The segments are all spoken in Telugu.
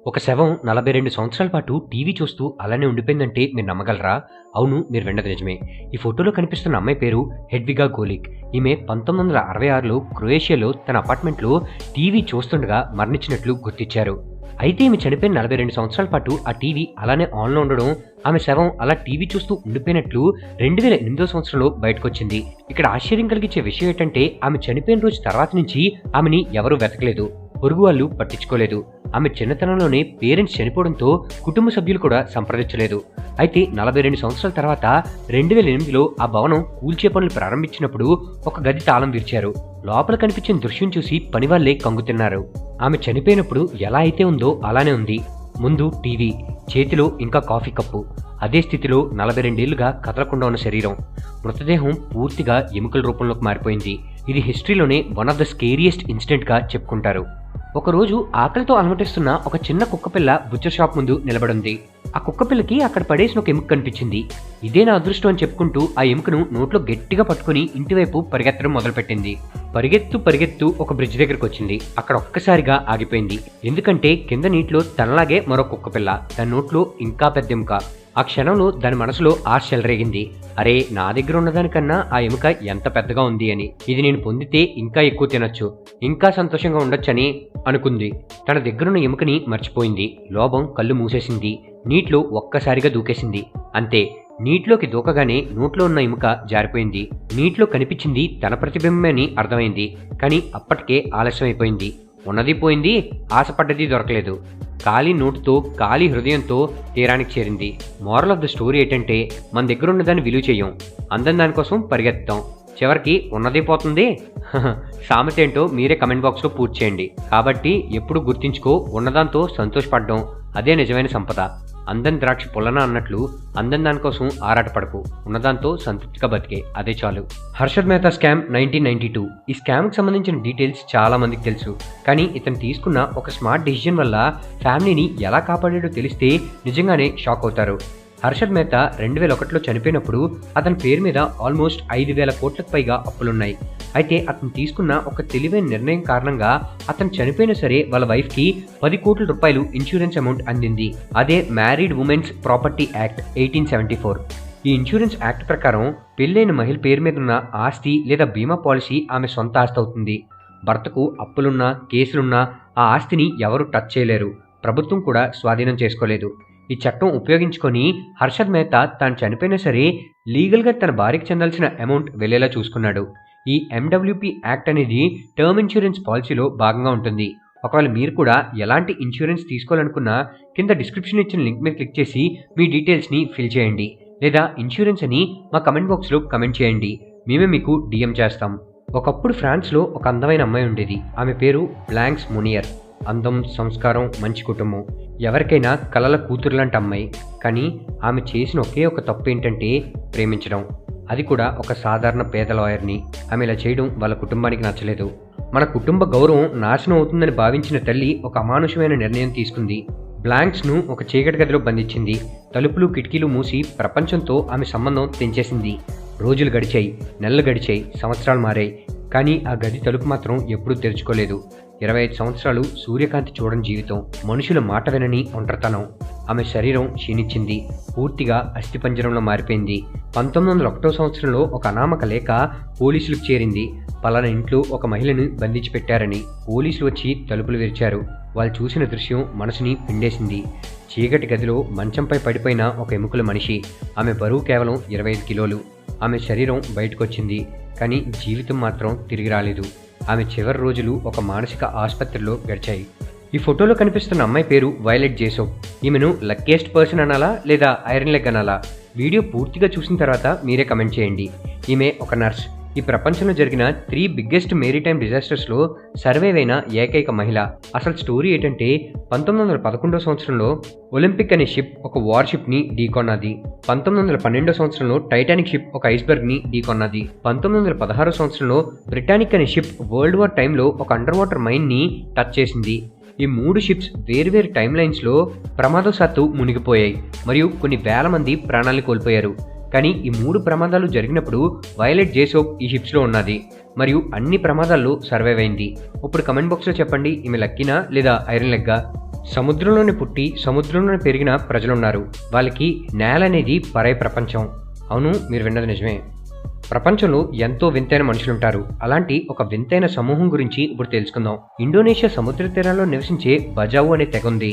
ఒక శవం 42 సంవత్సరాల పాటు టీవీ చూస్తూ అలానే ఉండిపోయిందంటే మీరు నమ్మగలరా? అవును, మీరు విన్నది నిజమే. ఈ ఫోటోలో కనిపిస్తున్న అమ్మాయి పేరు హెడ్విగా గోలిక్. ఈమె 1966లో క్రొయేషియాలో తన అపార్ట్మెంట్లో టీవీ చూస్తుండగా మరణించినట్లు గుర్తించారు. అయితే ఈమె చనిపోయిన 42 సంవత్సరాల పాటు ఆ టీవీ అలానే ఆన్లో ఉండడం, ఆమె శవం అలా టీవీ చూస్తూ ఉండిపోయినట్లు 2008వ సంవత్సరంలో బయటకొచ్చింది. ఇక్కడ ఆశ్చర్యం కలిగించే విషయం ఏంటంటే ఆమె చనిపోయిన రోజు తర్వాత నుంచి ఆమెని ఎవరూ వెతకలేదు, పొరుగు వాళ్ళు పట్టించుకోలేదు. ఆమె చిన్నతనంలోనే పేరెంట్స్ చనిపోవడంతో కుటుంబ సభ్యులు కూడా సంప్రదించలేదు. అయితే 42 సంవత్సరాల తర్వాత 2008లో ఆ భవనం కూల్చే పనులు ప్రారంభించినప్పుడు ఒక గది తాళం విరిచారు. లోపల కనిపించిన దృశ్యం చూసి పనివాళ్లే కంగుతిన్నారు. ఆమె చనిపోయినప్పుడు ఎలా అయితే ఉందో అలానే ఉంది. ముందు టీవీ, చేతిలో ఇంకా కాఫీ కప్పు, అదే స్థితిలో 42 ఏళ్లుగా కదలకుండా ఉన్న శరీరం. మృతదేహం పూర్తిగా ఎముకల రూపంలోకి మారిపోయింది. ఇది హిస్టరీలోనే వన్ ఆఫ్ ద స్కేరియస్ట్ ఇన్సిడెంట్గా చెప్పుకుంటారు. ఒకరోజు ఆకలితో అలమటిస్తున్న ఒక చిన్న కుక్కపిల్ల బుచ్చర్ షాప్ ముందు నిలబడింది. ఆ కుక్కపిల్లకి అక్కడ పడేసిన ఒక ఎముక కనిపించింది. ఇదే నా అదృష్టం అని చెప్పుకుంటూ ఆ ఎముకను నోట్లో గట్టిగా పట్టుకుని ఇంటివైపు పరిగెత్తడం మొదలుపెట్టింది. పరిగెత్తు ఒక బ్రిడ్జ్ దగ్గరకు వచ్చింది. అక్కడ ఒక్కసారిగా ఆగిపోయింది. ఎందుకంటే కింద నీటిలో తనలాగే మరో కుక్కపిల్ల, దాని నోట్లో ఇంకా పెద్ద ఎముక. ఆ క్షణంలో దాని మనసులో ఆశ చెలరేగింది. అరే, నా దగ్గర ఉన్నదానికన్నా ఆ ఎముక ఎంత పెద్దగా ఉంది అని. ఇది నేను పొందితే ఇంకా ఎక్కువ తినొచ్చు, ఇంకా సంతోషంగా ఉండొచ్చని అనుకుంది. తన దగ్గరున్న ఎముకని మర్చిపోయింది. లోభం కళ్ళు మూసేసింది. నీటిలో ఒక్కసారిగా దూకేసింది. అంతే, నీటిలోకి దూకగానే నోట్లో ఉన్న ఎముక జారిపోయింది. నీటిలో కనిపించింది తన ప్రతిబింబమే అని అర్థమైంది. కానీ అప్పటికే ఆలస్యమైపోయింది. ఉన్నది పోయింది, ఆశపడ్డది దొరకలేదు. ఖాళీ నోటుతో, ఖాళీ హృదయంతో తీరానికి చేరింది. మోరల్ ఆఫ్ ద స్టోరీ ఏంటంటే, మన దగ్గర ఉన్నదాన్ని విలువ చేయం, అందం దానికోసం పరిగెత్తాం, చివరికి ఉన్నదే పోతుంది. సామెత ఏంటో మీరే కమెంట్ బాక్స్లో పూర్తి చేయండి. కాబట్టి ఎప్పుడు గుర్తించుకో, ఉన్నదాంతో సంతోషపడడం అదే నిజమైన సంపద. అందం ద్రాక్ష పొల్లన అన్నట్లు అందం దానికోసం ఆరాటపడకు, ఉన్నదాంతో సంతృప్తిగా బతికే, అదే చాలు. హర్షద్ మెహతా స్కామ్ 1992. ఈ స్కామ్కి సంబంధించిన డీటెయిల్స్ చాలా మందికి తెలుసు. కానీ ఇతను తీసుకున్న ఒక స్మార్ట్ డెసిజన్ వల్ల ఫ్యామిలీని ఎలా కాపాడాడో తెలిస్తే నిజంగానే షాక్ అవుతారు. హర్షద్ మెహతా 2001లో చనిపోయినప్పుడు అతని పేరు మీద ఆల్మోస్ట్ 5,000 కోట్లకు పైగా అప్పులున్నాయి. అయితే అతను తీసుకున్న ఒక తెలివైన నిర్ణయం కారణంగా అతను చనిపోయినా సరే వాళ్ళ వైఫ్కి 10 కోట్ల రూపాయలు ఇన్సూరెన్స్ అమౌంట్ అందింది. అదే మ్యారీడ్ ఉమెన్స్ ప్రాపర్టీ యాక్ట్ 1874. ఈ ఇన్సూరెన్స్ యాక్ట్ ప్రకారం పెళ్ళైన మహిళ పేరు మీద ఉన్న ఆస్తి లేదా బీమా పాలసీ ఆమె సొంత ఆస్తి అవుతుంది. భర్తకు అప్పులున్నా, కేసులున్నా ఆ ఆస్తిని ఎవరూ టచ్ చేయలేరు, ప్రభుత్వం కూడా స్వాధీనం చేసుకోలేదు. ఈ చట్టం ఉపయోగించుకొని హర్షద్ మెహతా తాను చనిపోయినా సరే లీగల్గా తన భార్యకి చెందాల్సిన అమౌంట్ వెళ్లేలా చూసుకున్నాడు. ఈ ఎండబ్ల్యూపీ యాక్ట్ అనేది టర్మ్ ఇన్సూరెన్స్ పాలసీలో భాగంగా ఉంటుంది. ఒకవేళ మీరు కూడా ఎలాంటి ఇన్సూరెన్స్ తీసుకోవాలనుకున్నా కింద డిస్క్రిప్షన్ ఇచ్చిన లింక్ మీద క్లిక్ చేసి మీ డీటెయిల్స్ని ఫిల్ చేయండి. లేదా ఇన్సూరెన్స్ అని మా కమెంట్ బాక్స్లో కమెంట్ చేయండి, మేమే మీకు డిఎం చేస్తాం. ఒకప్పుడు ఫ్రాన్స్లో ఒక అందమైన అమ్మాయి ఉండేది. ఆమె పేరు బ్లాంక్స్ మొనియర్. అందం, సంస్కారం, మంచి కుటుంబం, ఎవరికైనా కలల కూతురు లాంటి అమ్మాయి. కానీ ఆమె చేసిన ఒకే ఒక తప్పు ఏంటంటే ప్రేమించడం, అది కూడా ఒక సాధారణ పేద లాయర్ని. ఆమె ఇలా చేయడం వాళ్ళ కుటుంబానికి నచ్చలేదు. మన కుటుంబ గౌరవం నాశనం అవుతుందని భావించిన తల్లి ఒక అమానుషమైన నిర్ణయం తీసుకుంది. బ్లాంక్స్ను ఒక చీకటి గదిలో బంధించింది. తలుపులు, కిటికీలు మూసి ప్రపంచంతో ఆమె సంబంధం తెంచేసింది. రోజులు గడిచాయి, నెలలు గడిచాయి, సంవత్సరాలు మారాయి. కానీ ఆ గది తలుపు మాత్రం ఎప్పుడూ తెరుచుకోలేదు. 25 సంవత్సరాలు సూర్యకాంతి చూడని జీవితం, మనుషుల మాట వినని ఒంటరితనం. ఆమె శరీరం క్షీణించింది, పూర్తిగా అస్థిపంజరంలో మారిపోయింది. 1901వ సంవత్సరంలో ఒక అనామక లేఖ పోలీసులకు చేరింది. పలానా ఇంట్లో ఒక మహిళను బంధించి పెట్టారని. పోలీసులు వచ్చి తలుపులు విరిచారు. వాళ్ళు చూసిన దృశ్యం మనసుని పిండేసింది. చీకటి గదిలో మంచంపై పడిపోయిన ఒక ఎముకల మనిషి. ఆమె బరువు కేవలం 25 కిలోలు. ఆమె శరీరం బయటకొచ్చింది, కానీ జీవితం మాత్రం తిరిగి రాలేదు. ఆమె చివరి రోజులు ఒక మానసిక ఆసుపత్రిలో గడిచాయి. ఈ ఫోటోలో కనిపిస్తున్న అమ్మాయి పేరు వైలెట్ జేసోప్. ఈమెను లక్కీయెస్ట్ పర్సన్ అనాలా లేదా ఐరన్ లెగ్ అనాలా? వీడియో పూర్తిగా చూసిన తర్వాత మీరే కమెంట్ చేయండి. ఈమె ఒక నర్స్. ఈ ప్రపంచంలో జరిగిన 3 బిగ్గెస్ట్ మేరీటైమ్ డిజాస్టర్స్లో సర్వైవ్ అయిన ఏకైక మహిళ. అసలు స్టోరీ ఏంటంటే 1911వ సంవత్సరంలో ఒలింపిక్ అనే షిప్ ఒక వార్ షిప్ని ఢీకొన్నది. 1912వ సంవత్సరంలో టైటానిక్ షిప్ ఒక ఐస్బర్గ్ని ఢీకొన్నది. 1916వ సంవత్సరంలో బ్రిటానిక్ అనే షిప్ వరల్డ్ వార్ టైంలో ఒక అండర్ వాటర్ మైన్ని టచ్ చేసింది. ఈ 3 షిప్స్ వేర్వేరు టైమ్ లైన్స్లో ప్రమాదవశాత్తు మునిగిపోయాయి మరియు కొన్ని వేల మంది ప్రాణాలను కోల్పోయారు. కానీ ఈ 3 ప్రమాదాలు జరిగినప్పుడు వైలెట్ జేసోప్ ఈ షిప్స్లో ఉన్నది మరియు అన్ని ప్రమాదాల్లో సర్వైవ్ అయింది. ఇప్పుడు కమెంట్ బాక్స్లో చెప్పండి, ఈమె లక్కీనా లేదా ఐరన్ లెగ్గా? సముద్రంలోనే పుట్టి సముద్రంలోనే పెరిగిన ప్రజలున్నారు. వాళ్ళకి నేల అనేది పరాయి ప్రపంచం. అవును, మీరు విన్నది నిజమే. ప్రపంచంలో ఎంతో వింతైన మనుషులుంటారు. అలాంటి ఒక వింతైన సమూహం గురించి ఇప్పుడు తెలుసుకుందాం. ఇండోనేషియా సముద్ర తీరాల్లో నివసించే బజావు అనే తెగ ఉంది.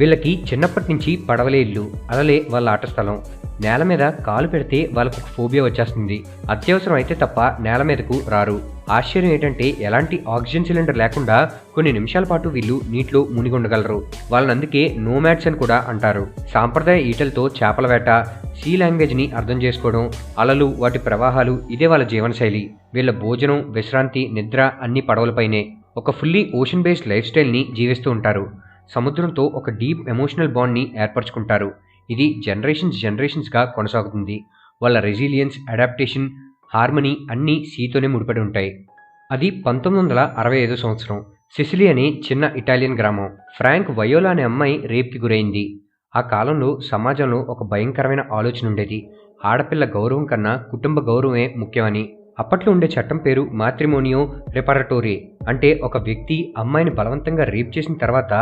వీళ్ళకి చిన్నప్పటి నుంచి పడవలే ఇల్లు, అలలే వాళ్ళ ఆట స్థలం. నేల మీద కాలు పెడితే వాళ్ళకు ఒక ఫోబియా వచ్చేస్తుంది. అత్యవసరం అయితే తప్ప నేల మీదకు రారు. ఆశ్చర్యం ఏంటంటే ఎలాంటి ఆక్సిజన్ సిలిండర్ లేకుండా కొన్ని నిమిషాల పాటు వీళ్ళు నీటిలో మునిగి ఉండగలరు. వాళ్ళని అందుకే నోమాడ్స్ అని కూడా అంటారు. సాంప్రదాయ ఈటలతో చేపల వేట, సీ లాంగ్వేజ్ని అర్థం చేసుకోవడం, అలలు, వాటి ప్రవాహాలు ఇదే వాళ్ళ జీవనశైలి. వీళ్ళ భోజనం, విశ్రాంతి, నిద్ర అన్ని పడవలపైనే. ఒక ఫుల్లీ ఓషన్ బేస్డ్ లైఫ్ స్టైల్ని జీవిస్తూ ఉంటారు. సముద్రంతో ఒక డీప్ ఎమోషనల్ బాండ్ని ఏర్పరచుకుంటారు. ఇది జనరేషన్స్గా కొనసాగుతుంది. వాళ్ళ రెసిలియన్స్, అడాప్టేషన్, హార్మనీ అన్నీ సీతోనే ముడిపడి ఉంటాయి. అది 1965 సంవత్సరం. సిసిలీ అనే చిన్న ఇటాలియన్ గ్రామం. ఫ్రాంక్ వయోలా అనే అమ్మాయి రేప్కి గురైంది. ఆ కాలంలో సమాజంలో ఒక భయంకరమైన ఆలోచన ఉండేది. ఆడపిల్ల గౌరవం కన్నా కుటుంబ గౌరవమే ముఖ్యమని. అప్పట్లో ఉండే చట్టం పేరు మ్యాట్రిమోనియో రెపరటోరీ. అంటే ఒక వ్యక్తి అమ్మాయిని బలవంతంగా రేప్ చేసిన తర్వాత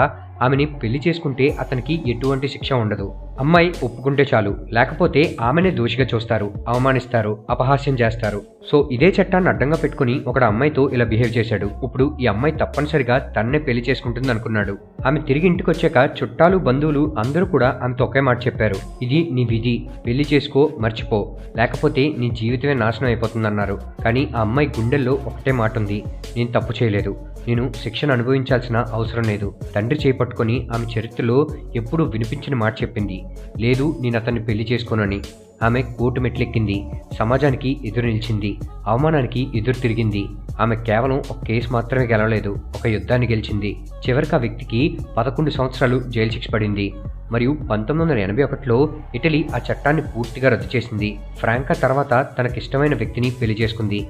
ఆమెని పెళ్లి చేసుకుంటే అతనికి ఎటువంటి శిక్ష ఉండదు. అమ్మాయి ఒప్పుకుంటే చాలు, లేకపోతే ఆమెనే దోషిగా చూస్తారు, అవమానిస్తారు, అపహాస్యం చేస్తారు. సో ఇదే చట్టాన్ని అడ్డంగా పెట్టుకుని ఒకడు అమ్మాయితో ఇలా బిహేవ్ చేశాడు. ఇప్పుడు ఈ అమ్మాయి తప్పనిసరిగా తన్నే పెళ్లి చేసుకుంటుంది అనుకున్నాడు. ఆమె తిరిగి ఇంటికి వచ్చాక చుట్టాలు, బంధువులు అందరూ కూడా ఆమెతో ఒకే మాట చెప్పారు. ఇది నీ విధి, పెళ్లి చేసుకో, మర్చిపో, లేకపోతే నీ జీవితమే నాశనం అయిపోతుందన్నారు. కానీ ఆ అమ్మాయి గుండెల్లో ఒకటే మాట ఉంది, నేను తప్పు చేయలేదు, నేను శిక్షను అనుభవించాల్సిన అవసరం లేదు. తండ్రి చేపట్టుకొని ఆమె చరిత్రలో ఎప్పుడూ వినిపించిన మాట చెప్పింది, లేదు నేను అతన్ని పెళ్లి చేసుకోనని. ఆమె కోర్టు మెట్లెక్కింది, సమాజానికి ఎదురు నిలిచింది, అవమానానికి ఎదురు తిరిగింది. ఆమె కేవలం ఒక కేసు మాత్రమే గెలవలేదు, ఒక యుద్ధాన్ని గెలిచింది. చివరికి ఆ వ్యక్తికి 11 సంవత్సరాలు జైలు శిక్ష పడింది. మరియు 1981లో ఇటలీ ఆ చట్టాన్ని పూర్తిగా రద్దు చేసింది. ఫ్రాంకా తర్వాత తనకిష్టమైన వ్యక్తిని పెళ్లి చేసుకుంది.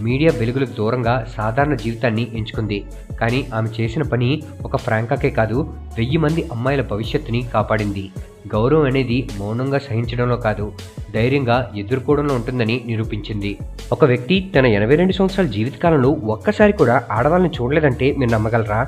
మీడియా వెలుగులకు దూరంగా సాధారణ జీవితాన్ని ఎంచుకుంది. కానీ ఆమె చేసిన పని ఒక ఫ్రాంకాకే కాదు, 1000 మంది అమ్మాయిల భవిష్యత్తుని కాపాడింది. గౌరవం అనేది మౌనంగా సహించడంలో కాదు, ధైర్యంగా ఎదుర్కోవడంలో ఉంటుందని నిరూపించింది. ఒక వ్యక్తి తన 82 సంవత్సరాల జీవితకాలంలో ఒక్కసారి కూడా ఆడవాళ్ళని చూడలేదంటే మీరు నమ్మగలరా?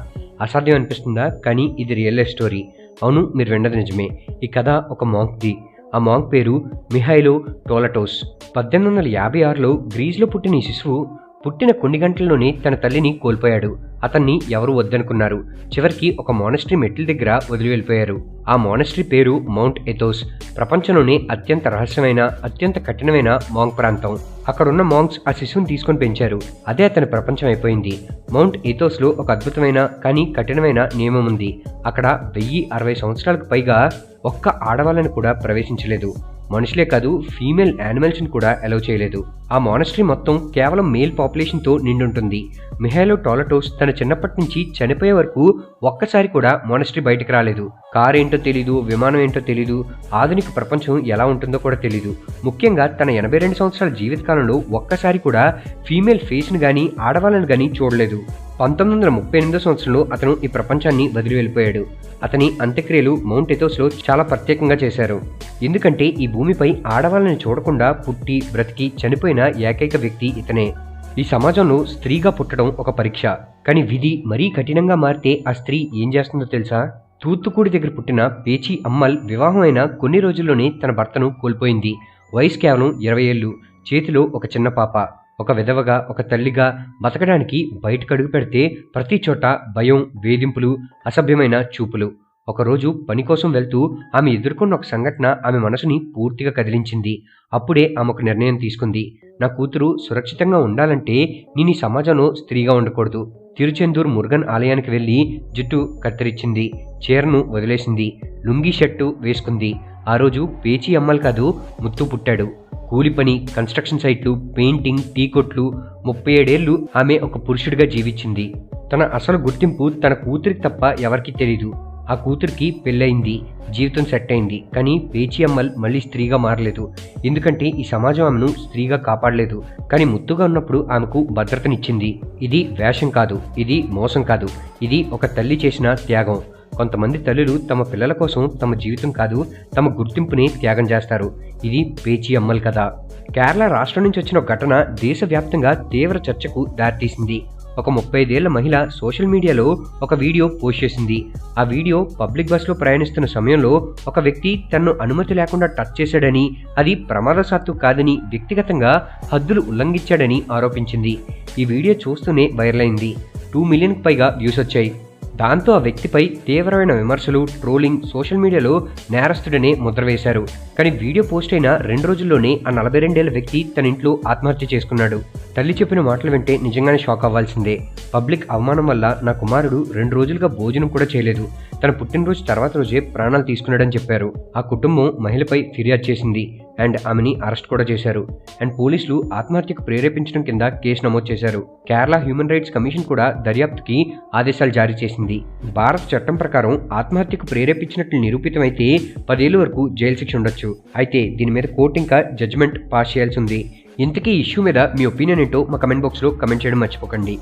అసాధ్యం అనిపిస్తుందా? కానీ ఇది రియల్ లైఫ్ స్టోరీ. అవును, మీరు విన్నది నిజమే. ఈ కథ ఒక మాంక్ది. ఆ మాంక్ పేరు మిహైలో టోలటోస్. 1856లో గ్రీస్లో పుట్టిన ఈ శిశువు పుట్టిన కొన్ని గంటల్లోనే తన తల్లిని కోల్పోయాడు. అతన్ని ఎవరు వద్దనుకున్నారు. చివరికి ఒక మోనస్ట్రీ మెట్ల దగ్గర వదిలి వెళ్ళిపోయారు. ఆ మోనస్ట్రీ పేరు మౌంట్ ఎథోస్. ప్రపంచంలోనే అత్యంత రహస్యమైన, అత్యంత కఠినమైన మాంక్ ప్రాంతం. అక్కడున్న మాంక్స్ ఆ శిశువుని తీసుకొని పెంచారు. అదే అతని ప్రపంచం అయిపోయింది. మౌంట్ ఎథోస్లో ఒక అద్భుతమైన కానీ కఠినమైన నియమం ఉంది. అక్కడ 1060 సంవత్సరాలకు పైగా ఒక్క ఆడవాళ్ళని కూడా ప్రవేశించలేదు. మనుషులే కాదు, ఫీమేల్ యానిమల్స్ని కూడా అలౌ చేయలేదు. ఆ మోనస్ట్రీ మొత్తం కేవలం మేల్ పాపులేషన్తో నిండుంటుంది. మిహైలో టోలటోస్ తన చిన్నప్పటి నుంచి చనిపోయే వరకు ఒక్కసారి కూడా మోనస్ట్రీ బయటకు రాలేదు. కారు ఏంటో తెలీదు, విమానం ఏంటో తెలీదు, ఆధునిక ప్రపంచం ఎలా ఉంటుందో కూడా తెలీదు. ముఖ్యంగా తన 82 సంవత్సరాల జీవితకాలంలో ఒక్కసారి కూడా ఫీమేల్ ఫేస్ని కానీ ఆడవాళ్ళని కానీ చూడలేదు. 1938 సంవత్సరంలో అతను ఈ ప్రపంచాన్ని వదిలి వెళ్ళిపోయాడు. అతని అంత్యక్రియలు మౌంట్ ఎథోస్లో చాలా ప్రత్యేకంగా చేశారు. ఎందుకంటే ఈ భూమిపై ఆడవాళ్ళని చూడకుండా పుట్టి, బ్రతికి, చనిపోయిన ఏకైక వ్యక్తి ఇతనే. ఈ సమాజంలో స్త్రీగా పుట్టడం ఒక పరీక్ష. కానీ విధి మరీ కఠినంగా మారితే ఆ స్త్రీ ఏం చేస్తుందో తెలుసా? తూత్తుకూడి దగ్గర పుట్టిన పేచి అమ్మల్ వివాహం అయిన కొన్ని రోజుల్లోనే తన భర్తను కోల్పోయింది. వయసు కేవలం 20 ఏళ్ళు. చేతిలో ఒక చిన్న పాప. ఒక విధవగా, ఒక తల్లిగా బతకడానికి బయటకు అడుగు పెడితే ప్రతి చోట భయం, వేధింపులు, అసభ్యమైన చూపులు. ఒకరోజు పని కోసం వెళ్తూ ఆమె ఎదుర్కొన్న ఒక సంఘటన ఆమె మనసుని పూర్తిగా కదిలించింది. అప్పుడే ఆమె ఒక నిర్ణయం తీసుకుంది. నా కూతురు సురక్షితంగా ఉండాలంటే నేను ఈ సమాజంలో స్త్రీగా ఉండకూడదు. తిరుచెందూర్ మురుగన్ ఆలయానికి వెళ్ళి జుట్టు కత్తిరించింది, చీరను వదిలేసింది, లుంగీ షర్టు వేసుకుంది. ఆ రోజు పేచి అమ్మలు కాదు, ముత్తు పుట్టాడు. కూలి పని, కన్స్ట్రక్షన్ సైట్లు, పెయింటింగ్, టీ కొట్లు, 37 ఏళ్లు ఆమె ఒక పురుషుడిగా జీవించింది. తన అసలు గుర్తింపు తన కూతురికి తప్ప ఎవరికీ తెలీదు. ఆ కూతురికి పెళ్ళయింది, జీవితం సెట్ అయింది. కానీ పేచి అమ్మల్ మళ్ళీ స్త్రీగా మారలేదు. ఎందుకంటే ఈ సమాజం ఆమెను స్త్రీగా కాపాడలేదు. కానీ ముత్తుగా ఉన్నప్పుడు ఆమెకు భద్రతనిచ్చింది. ఇది వేషం కాదు, ఇది మోసం కాదు, ఇది ఒక తల్లి చేసిన త్యాగం. కొంతమంది తల్లులు తమ పిల్లల కోసం తమ జీవితం కాదు, తమ గుర్తింపుని త్యాగం చేస్తారు. ఇది పేచి అమ్మల్ కథ. కేరళ రాష్ట్రం నుంచి వచ్చిన ఒక ఘటన దేశవ్యాప్తంగా తీవ్ర చర్చకు దారితీసింది. ఒక 35 ఏళ్ల మహిళ సోషల్ మీడియాలో ఒక వీడియో పోస్ట్ చేసింది. ఆ వీడియో పబ్లిక్ బస్లో ప్రయాణిస్తున్న సమయంలో ఒక వ్యక్తి తనను అనుమతి లేకుండా టచ్ చేశాడని, అది ప్రమాదవశాత్తు కాదని, వ్యక్తిగతంగా హద్దులు ఉల్లంఘించాడని ఆరోపించింది. ఈ వీడియో చూస్తూనే వైరల్ అయింది. 2 మిలియన్కి పైగా వ్యూస్ వచ్చాయి. దాంతో ఆ వ్యక్తిపై తీవ్రమైన విమర్శలు, ట్రోలింగ్, సోషల్ మీడియాలో నేరస్తుడనే ముద్ర వేశారు. కానీ వీడియో పోస్ట్ అయిన 2 రోజుల్లోనే ఆ 42 ఏళ్ల వ్యక్తి తన ఇంట్లో ఆత్మహత్య చేసుకున్నాడు. తల్లి చెప్పిన మాటలు వింటే నిజంగానే షాక్ అవ్వాల్సిందే. పబ్లిక్ అవమానం వల్ల నా కుమారుడు 2 రోజులుగా భోజనం కూడా చేయలేదు. తన పుట్టినరోజు తర్వాత రోజే ప్రాణాలు తీసుకున్నాడని చెప్పారు. ఆ కుటుంబం మహిళపై ఫిర్యాదు చేసింది అండ్ ఆమెని అరెస్ట్ కూడా చేశారు. అండ్ పోలీసులు ఆత్మహత్యకు ప్రేరేపించడం కింద కేసు నమోదు చేశారు. కేరళ హ్యూమన్ రైట్స్ కమిషన్ కూడా దర్యాప్తుకి ఆదేశాలు జారీ చేసింది. భారత చట్టం ప్రకారం ఆత్మహత్యకు ప్రేరేపించినట్లు నిరూపితమైతే 10 ఏళ్ల వరకు జైలు శిక్ష ఉండొచ్చు. అయితే దీని మీద కోర్టు ఇంకా జడ్జిమెంట్ పాస్ చేయాల్సి ఉంది. ఇంతకీ ఈ ఇష్యూ మీద మీ ఒపీనియన్ ఏంటో మా కమెంట్ బాక్స్లో కమెంట్ చేయడం మర్చిపోకండి.